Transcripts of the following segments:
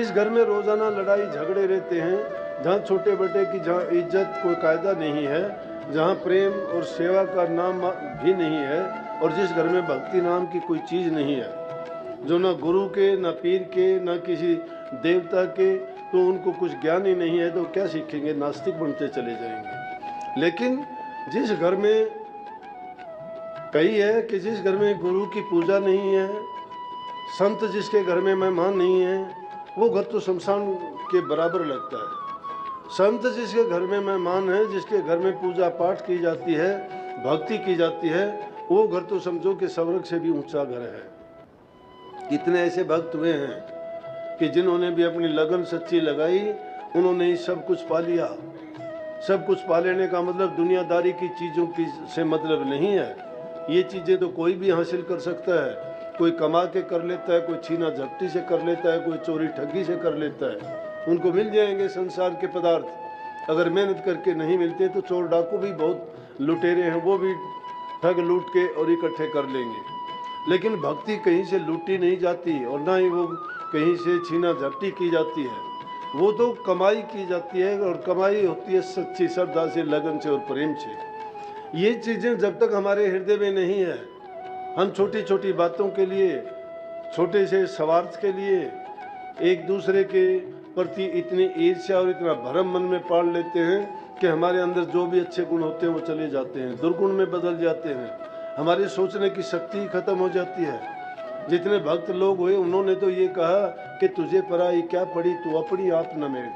जिस घर में रोजाना लड़ाई झगड़े रहते हैं, जहाँ छोटे बड़े की जहाँ इज्जत कोई कायदा नहीं है, जहाँ प्रेम और सेवा का नाम भी नहीं है, और जिस घर में भक्ति नाम की कोई चीज़ नहीं है, जो ना गुरु के, ना पीर के, ना किसी देवता के, तो उनको कुछ ज्ञान ही नहीं है, तो क्या सीखेंगे? नास्तिक बनते चले जाएंगे। लेकिन जिस घर में कही है कि जिस घर में गुरु की पूजा नहीं है, संत जिसके घर में मेहमान नहीं है, वो घर तो शमशान के बराबर लगता है। संत जिसके घर में मेहमान है, जिसके घर में पूजा पाठ की जाती है, भक्ति की जाती है, वो घर तो समझो कि स्वर्ग से भी ऊंचा घर है। कितने ऐसे भक्त हुए हैं कि जिन्होंने भी अपनी लगन सच्ची लगाई, उन्होंने ही सब कुछ पा लिया। सब कुछ पा लेने का मतलब दुनियादारी की चीज़ों की से मतलब नहीं है। ये चीज़ें तो कोई भी हासिल कर सकता है। कोई कमा के कर लेता है, कोई छीना झपटी से कर लेता है, कोई चोरी ठगी से कर लेता है। उनको मिल जाएंगे संसार के पदार्थ। अगर मेहनत करके नहीं मिलते तो चोर डाकू भी बहुत लुटेरे हैं, वो भी ठग लूट के और इकट्ठे कर लेंगे। लेकिन भक्ति कहीं से लूटी नहीं जाती और ना ही वो कहीं से छीना झपटी की जाती है। वो तो कमाई की जाती है, और कमाई होती है सच्ची श्रद्धा से, लगन से और प्रेम से। ये चीज़ें जब तक हमारे हृदय में नहीं है, हम छोटी छोटी बातों के लिए, छोटे से स्वार्थ के लिए एक दूसरे के प्रति इतनी ईर्ष्या और इतना भरम मन में पाल लेते हैं कि हमारे अंदर जो भी अच्छे गुण होते हैं वो चले जाते हैं, दुर्गुण में बदल जाते हैं। हमारी सोचने की शक्ति खत्म हो जाती है। जितने भक्त लोग हुए, उन्होंने तो ये कहा कि तुझे पराई क्या पड़ी, तू अपनी आप न मेल।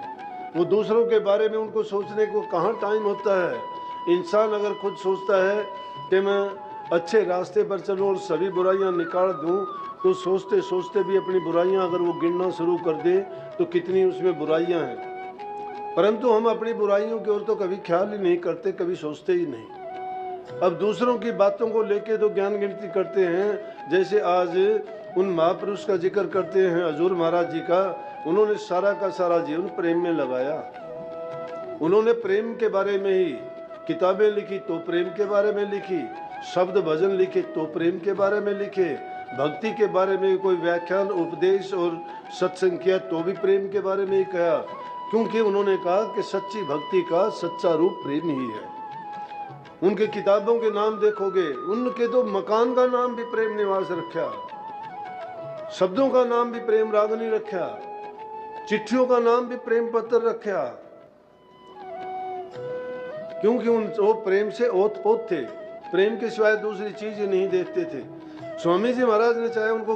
वो दूसरों के बारे में उनको सोचने को कहाँ टाइम होता है। इंसान अगर खुद सोचता है कि मैं अच्छे रास्ते पर चलूं और सभी बुराइयां निकाल दूं, तो सोचते सोचते भी अपनी बुराइयां अगर वो गिनना शुरू कर दे तो कितनी उसमें बुराइयां हैं। परंतु हम अपनी बुराइयों की ओर तो कभी ख्याल ही नहीं करते, कभी सोचते ही नहीं। अब दूसरों की बातों को लेके तो ज्ञान गिनती करते हैं। जैसे आज उन महापुरुष का जिक्र करते हैं, हजूर महाराज जी का। उन्होंने सारा का सारा जीवन प्रेम में लगाया। उन्होंने प्रेम के बारे में ही किताबें लिखी तो प्रेम के बारे में लिखी, शब्द भजन लिखे तो प्रेम के बारे में लिखे, भक्ति के बारे में कोई व्याख्यान, उपदेश और सत्संग किया तो भी प्रेम के बारे में ही कहा। क्योंकि उन्होंने कहा कि सच्ची भक्ति का सच्चा रूप प्रेम ही है। उनके किताबों के नाम देखोगे, उनके तो मकान का नाम भी प्रेम निवास रखा, शब्दों का नाम भी प्रेम रागनी रखा, चिट्ठियों का नाम भी प्रेम पत्र रखा। क्योंकि वो प्रेम से ओत-पोत थे, प्रेम के सिवाय दूसरी चीज ही नहीं देखते थे। स्वामी जी महाराज ने चाहे उनको